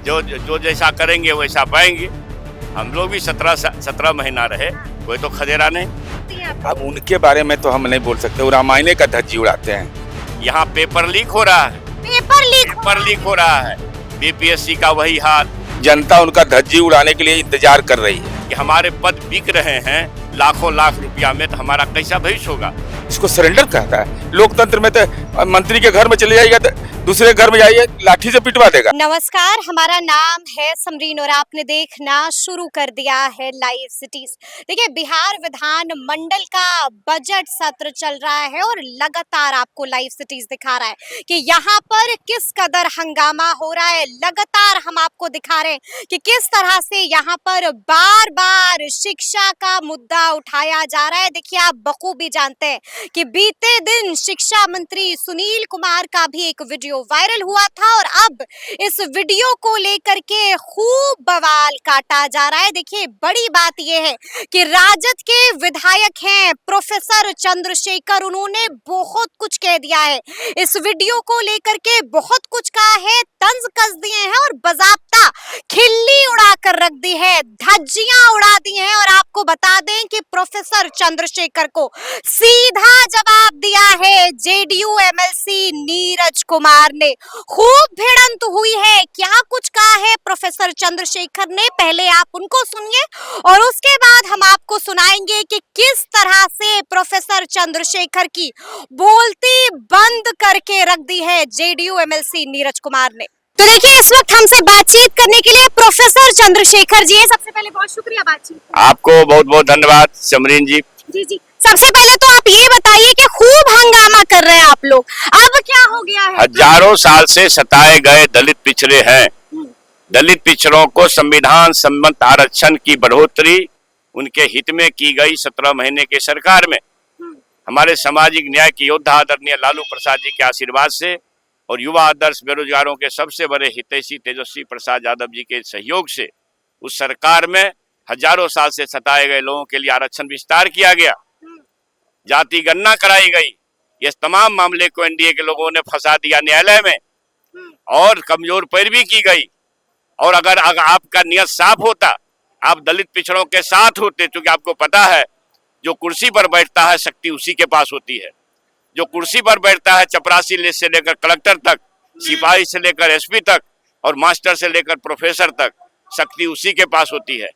जो जैसा करेंगे वैसा पाएंगे। हम लोग भी 17 महीना रहे, कोई तो खदेड़ा नहीं। अब उनके बारे में तो हम नहीं बोल सकते, वो रामायण का धज्जी उड़ाते हैं। यहाँ पेपर लीक हो रहा है, पेपर लीक हो रहा है। बीपीएससी का वही हाल। जनता उनका धज्जी उड़ाने के लिए इंतजार कर रही है कि हमारे पद बिक रहे हैं लाखों लाख रुपया में, तो हमारा कैसा भविष्य होगा। इसको सरेंडर कहता है। लोकतंत्र में तो मंत्री के घर में चले जाइएगा तो दूसरे घर में जाइए लाठी से पिटवा देगा। नमस्कार, हमारा नाम है समरीन और आपने देखना शुरू कर दिया है लाइव सिटीज। देखिए, बिहार विधान मंडल का बजट सत्र चल रहा है और लगातार आपको लाइव सिटीज दिखा रहा है कि यहाँ पर किस कदर हंगामा हो रहा है। लगातार हम आपको दिखा रहे हैं कि किस तरह से यहाँ पर बार बार शिक्षा का मुद्दा उठाया जा रहा है। देखिए, आप बखूबी जानते हैं कि बीते दिन शिक्षा मंत्री सुनील कुमार का भी एक वीडियो वायरल हुआ था और अब इस वीडियो को लेकर के खूब बवाल काटा जा रहा है। देखिए, बड़ी बात यह है कि राजद के विधायक हैं प्रोफेसर चंद्रशेखर, उन्होंने बहुत कुछ कह दिया है। इस वीडियो को लेकर के बहुत कुछ कहा है, तंज कस दिए हैं और बाज़ाब्ता खिल्ली उड़ाकर रख दी है, धज्जियां उड़ा दी हैं। और आपको बता दें कि प्रोफेसर चंद्रशेखर को सीधा जवाब दिया है जेडीयू एमएलसी नीरज कुमार ने। खूब भिड़ंत हुई है, क्या कुछ कहा है प्रोफेसर चंद्रशेखर ने, पहले आप उनको सुनिए और उसके बाद हम आपको सुनाएंगे कि किस तरह से प्रोफेसर चंद्रशेखर की बोलती बंद करके रख दी है जेडीयू एमएलसी नीरज कुमार ने। तो देखिए, इस वक्त हमसे बातचीत करने के लिए प्रोफेसर चंद्रशेखर जी है। सबसे पहले बहुत शुक्रिया बातचीत। आपको बहुत बहुत धन्यवाद समरीन जी। जी, सबसे पहले तो आप ये बताइए कि खूब हंगामा कर रहे हैं आप लोग, अब क्या हो गया है? हजारों साल से सताए गए दलित पिछड़े हैं। दलित पिछड़ों को संविधान सम्मत आरक्षण की बढ़ोतरी उनके हित में की गई 17 महीने के सरकार में हमारे सामाजिक न्याय के योद्धा आदरणीय लालू प्रसाद जी के आशीर्वाद से और युवा आदर्श बेरोजगारों के सबसे बड़े हितैषी तेजस्वी प्रसाद यादव जी के सहयोग से उस सरकार में हजारों साल से सताए गए लोगों के लिए आरक्षण विस्तार किया गया, जाति गणना कराई गई। ये तमाम मामले को एनडीए के लोगों ने फंसा दिया न्यायालय में और कमजोर पैरवी की गई। और अगर आपका नियत साफ होता, आप दलित पिछड़ों के साथ होते, क्योंकि आपको पता है जो कुर्सी पर बैठता है शक्ति उसी के पास होती है। जो कुर्सी पर बैठता है चपरासी से लेकर कलेक्टर तक, सिपाही से लेकर एसपी तक और मास्टर से लेकर प्रोफेसर तक, शक्ति उसी के पास होती है।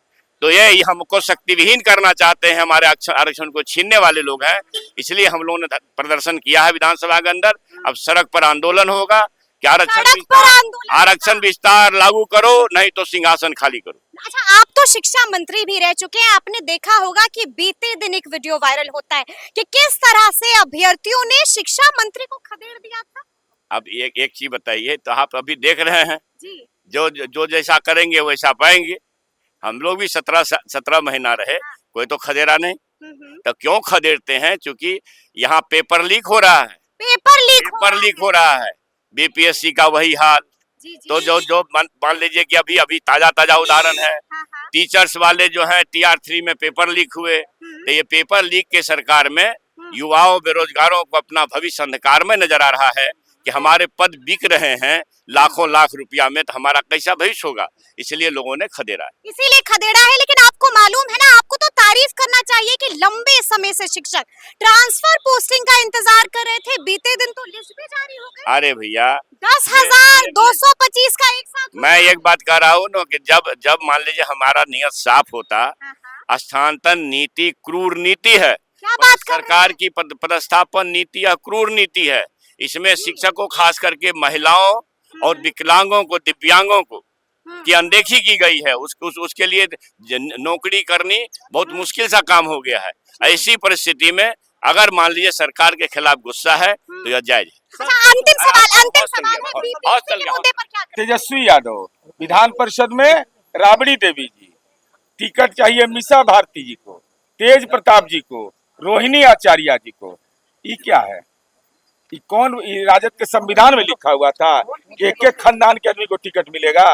तो ये हमको शक्ति विहीन करना चाहते हैं, हमारे आरक्षण को छीनने वाले लोग हैं। इसलिए हम लोगों ने प्रदर्शन किया है विधानसभा के अंदर। अब सड़क पर आंदोलन होगा कि आरक्षण विस्तार लागू करो, नहीं तो सिंहासन खाली करो। अच्छा, आप तो शिक्षा मंत्री भी रह चुके हैं, आपने देखा होगा कि बीते दिन एक वीडियो वायरल होता है कि किस तरह से अभ्यर्थियों ने शिक्षा मंत्री को खदेड़ दिया था। अब एक चीज बताइए, तो आप अभी देख रहे हैं जी, जो जैसा करेंगे वैसा पाएंगे। हम लोग भी 17 महीना रहे, कोई तो खदेड़ा नहीं। तो क्यों खदेड़ते हैं? क्योंकि यहाँ पेपर लीक हो रहा है, पेपर लीक हो रहा है। बीपीएससी का वही हाल। तो जो मान लीजिए कि अभी ताजा उदाहरण है, टीचर्स वाले जो हैं TR3 में पेपर लीक हुए। तो ये पेपर लीक के सरकार में युवाओं बेरोजगारों को अपना भविष्य अंधकार में नजर आ रहा है कि हमारे पद बिक रहे हैं लाखों लाख रुपया में, तो हमारा कैसा भविष्य होगा। इसलिए लोगों ने खदेड़ा है। लेकिन आपको मालूम है ना, आपको तो तारीफ करना चाहिए कि लंबे समय से शिक्षक ट्रांसफर पोस्टिंग का इंतजार कर रहे थे। बीते दिन तो लिस्ट भी जारी हो गई। अरे भैया, 10,225 का एक साथ। मैं एक बात कह रहा हूँ ना कि जब मान लीजिए हमारा नियत साफ होता, स्थानांतरण नीति क्रूर नीति है। क्या बात कर सरकार की पदस्थापन नीति या क्रूर नीति है। इसमें शिक्षकों खास करके महिलाओं और विकलांगों को, दिव्यांगों को की अनदेखी की गई है। उसके लिए नौकरी करनी बहुत मुश्किल सा काम हो गया है। ऐसी परिस्थिति में अगर मान लीजिए सरकार के खिलाफ गुस्सा है तो यह जायज है। अंतिम सवाल है, बीपीएससी के मुद्दे पर क्या करें? तेजस्वी यादव विधान परिषद में, राबड़ी देवी जी टिकट चाहिए मीसा भारती जी को, तेज प्रताप जी को, रोहिणी आचार्य जी को। ये क्या है? ये कौन? राजद के संविधान में लिखा हुआ था एक एक खानदान के आदमी को टिकट मिलेगा।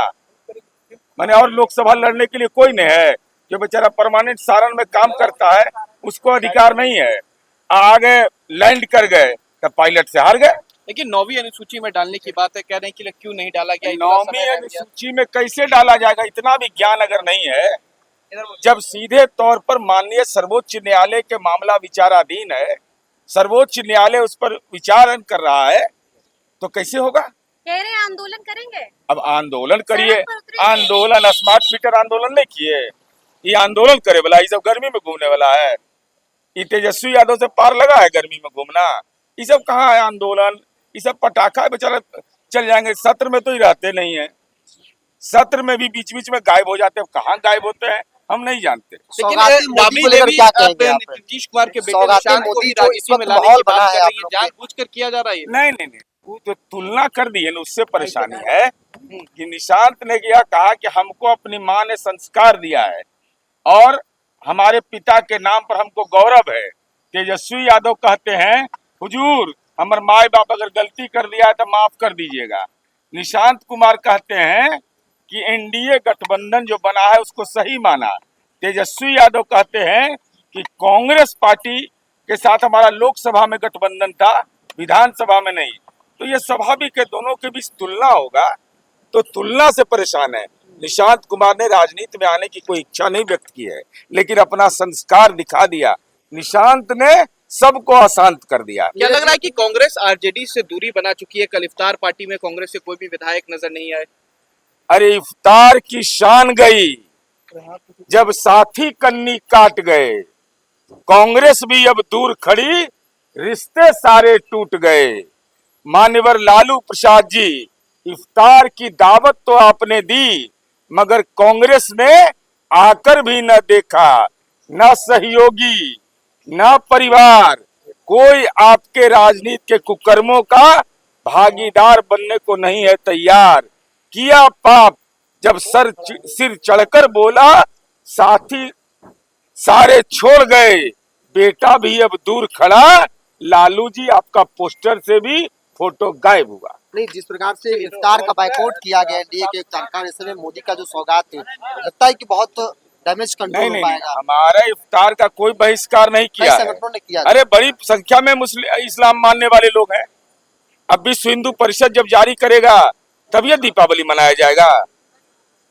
माने और लोकसभा लड़ने के लिए कोई नहीं है? जो बेचारा परमानेंट सारण में काम करता है उसको अधिकार नहीं है? आगे लैंड कर गए तो पायलट से हार गए। लेकिन 9वीं अनुसूची में डालने की बात है, कह रहे हैं कि क्यों नहीं डाला गया, इतना समय 9वीं रह गया। अनुसूची में कैसे डाला जाएगा? इतना भी ज्ञान अगर नहीं है, जब सीधे तौर पर माननीय सर्वोच्च न्यायालय के मामला विचाराधीन है, सर्वोच्च न्यायालय उस पर विचारण कर रहा है, तो कैसे होगा? कह रहे आंदोलन करेंगे। अब आंदोलन करिए, सड़क पर उतरेंगे। आंदोलन स्मार्ट मीटर आंदोलन नहीं किए, ये आंदोलन करे वाला, ये सब गर्मी में घूमने वाला है। ये तेजस्वी यादव से पार लगा है गर्मी में घूमना। ये सब कहाँ है आंदोलन? ये सब पटाखा है, बेचारा चल जाएंगे। सत्र में तो ही रहते नहीं है, सत्र में भी बीच बीच में गायब हो जाते हैं। कहाँ गायब होते हैं हम नहीं जानते। लेकिन सौगाती मोदी राबड़ी को लेकर देवी क्या कहेंगे आप? नीतीश कुमार के बेटे सौगाती निशांत को मोदी भी जो राजनीति इस वक्त में लाने माहौल की बना बात है कर आप रही है, लोग के। जानबूझकर किया जा रहा है ये। नहीं, वो तो तुलना कर दी है ना, उससे परेशानी है कि निशांत ने क्या कहा कि हमको अपनी माँ ने संस्कार दिया है और हमारे पिता के नाम पर हमको गौरव है। तेजस्वी यादव कहते हैं हुजूर हमारे माए बाप अगर गलती कर दिया है तो माफ कर दीजिएगा। निशांत कुमार कहते हैं कि एनडीए गठबंधन जो बना है उसको सही माना। तेजस्वी यादव कहते हैं कि कांग्रेस पार्टी के साथ हमारा लोकसभा में गठबंधन था, विधानसभा में नहीं। तो ये स्वाभाविक है, दोनों के बीच तुलना होगा, तो तुलना से परेशान है। निशांत कुमार ने राजनीति में आने की कोई इच्छा नहीं व्यक्त की है, लेकिन अपना संस्कार दिखा दिया। निशांत ने सबको अशांत कर दिया। क्या लग रहा है कि कांग्रेस आरजेडी से दूरी बना चुकी है? कल इफ्तार पार्टी में कांग्रेस से कोई भी विधायक नजर नहीं आए। अरे इफ्तार की शान गई जब साथी कन्नी काट गए। कांग्रेस भी अब दूर खड़ी, रिश्ते सारे टूट गए। मान्यवर लालू प्रसाद जी, इफ्तार की दावत तो आपने दी, मगर कांग्रेस ने आकर भी न देखा, न सहयोगी न परिवार, कोई आपके राजनीति के कुकर्मों का भागीदार बनने को नहीं है तैयार। किया पाप जब सिर चढ़कर बोला, साथी सारे छोड़ गए, बेटा भी अब दूर खड़ा। लालू जी आपका पोस्टर से भी फोटो गायब हुआ। नहीं, जिस प्रकार से इफ्तार का बायकॉट किया गया एनडीए के सरकार, इस समय मोदी का जो सौगात है, लगता है कि बहुत डैमेज कंट्रोल हो पाएगा। हमारा इफ्तार का कोई बहिष्कार नहीं किया है। संगठनों ने किया। अरे बड़ी संख्या में मुस्लिम इस्लाम मानने वाले लोग हैं। अब विश्व हिंदू परिषद जब जारी करेगा तब ये दीपावली मनाया जाएगा,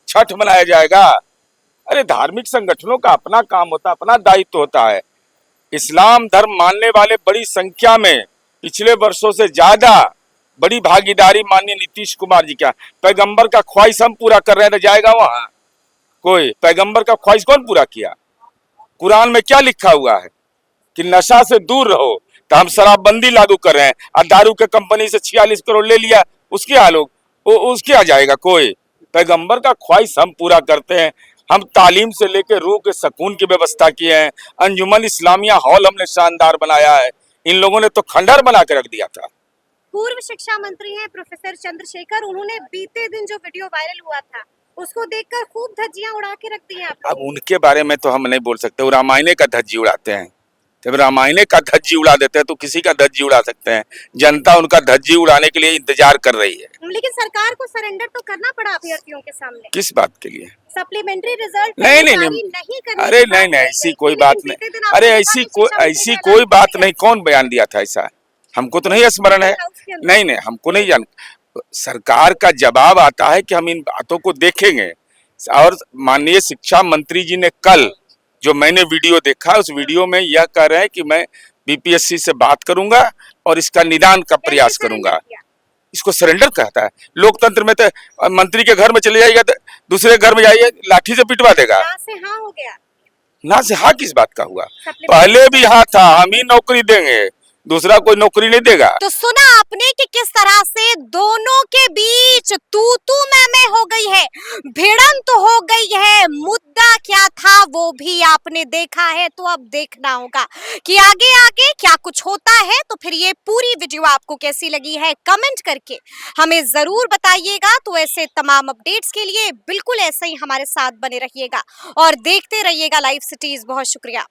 छठ मनाया जाएगा। अरे धार्मिक संगठनों का अपना काम होता है, अपना दायित्व होता है। इस्लाम धर्म मानने वाले बड़ी संख्या में पिछले वर्षों से ज्यादा बड़ी भागीदारी माननीय नीतीश कुमार जी का। पैगंबर का ख्वाहिश हम पूरा कर रहे हैं तो जाएगा वहां कोई? पैगंबर का ख्वाहिश कौन पूरा किया? कुरान में क्या लिखा हुआ है कि नशा से दूर रहो, तो हम शराबबंदी लागू कर रहे हैं और दारू के कंपनी से 46 करोड़ ले लिया, उसके हाल उसके आ जाएगा कोई? पैगंबर का ख्वाहिश हम पूरा करते हैं। हम तालीम से लेकर रूह के सुकून की व्यवस्था किए हैं। अंजुमन इस्लामिया हॉल हमने शानदार बनाया है, इन लोगों ने तो खंडहर बना के रख दिया था। पूर्व शिक्षा मंत्री हैं प्रोफेसर चंद्रशेखर, उन्होंने बीते दिन जो वीडियो वायरल हुआ था उसको देखकर खूब धज्जियां उड़ा के रख दी हैं आप अब उनके बारे में तो हम नहीं बोल सकते, वो रामायणे का धज्जी उड़ाते हैं। जब रामायणे का धज्जी उड़ा देते हैं तो किसी का धज्जी उड़ा सकते हैं। जनता उनका धज्जी उड़ाने के लिए इंतजार कर रही है। लेकिन सरकार को सरेंडर तो करना पड़ा अभ्यर्थियों के सामने। किस बात के लिए? सप्लीमेंट्री रिजल्ट नहीं, करने अरे नहीं, ऐसी कोई बात नहीं। अरे ऐसी कोई बात नहीं। कौन बयान दिया था ऐसा? हमको तो नहीं स्मरण है। नहीं, हमको नहीं जान। सरकार का जवाब आता है कि हम इन बातों को देखेंगे। और माननीय शिक्षा मंत्री जी ने कल जो मैंने वीडियो देखा, उस वीडियो में यह कह रहे हैं कि मैं बीपीएससी से बात करूंगा और इसका निदान का प्रयास करूंगा। इसको सरेंडर कहता है? लोकतंत्र में तो मंत्री के घर में चले जाइएगा तो दूसरे घर में जाइए लाठी से पिटवा देगा। ना से हाँ हो गया। ना से हाँ किस बात का हुआ? पहले भी हाँ था, हम ही नौकरी देंगे, दूसरा कोई नौकरी नहीं देगा। तो सुना आपने कि किस तरह से दोनों के बीच तू मैं हो गई है, भिड़ंत हो गई है। मुद्दा क्या था वो भी आपने देखा है, तो अब देखना होगा कि आगे आगे क्या कुछ होता है। तो फिर ये पूरी वीडियो आपको कैसी लगी है कमेंट करके हमें जरूर बताइएगा। तो ऐसे तमाम अपडेट्स के लिए बिल्कुल ऐसे ही हमारे साथ बने रहिएगा और देखते रहिएगा लाइव सिटीज। बहुत शुक्रिया।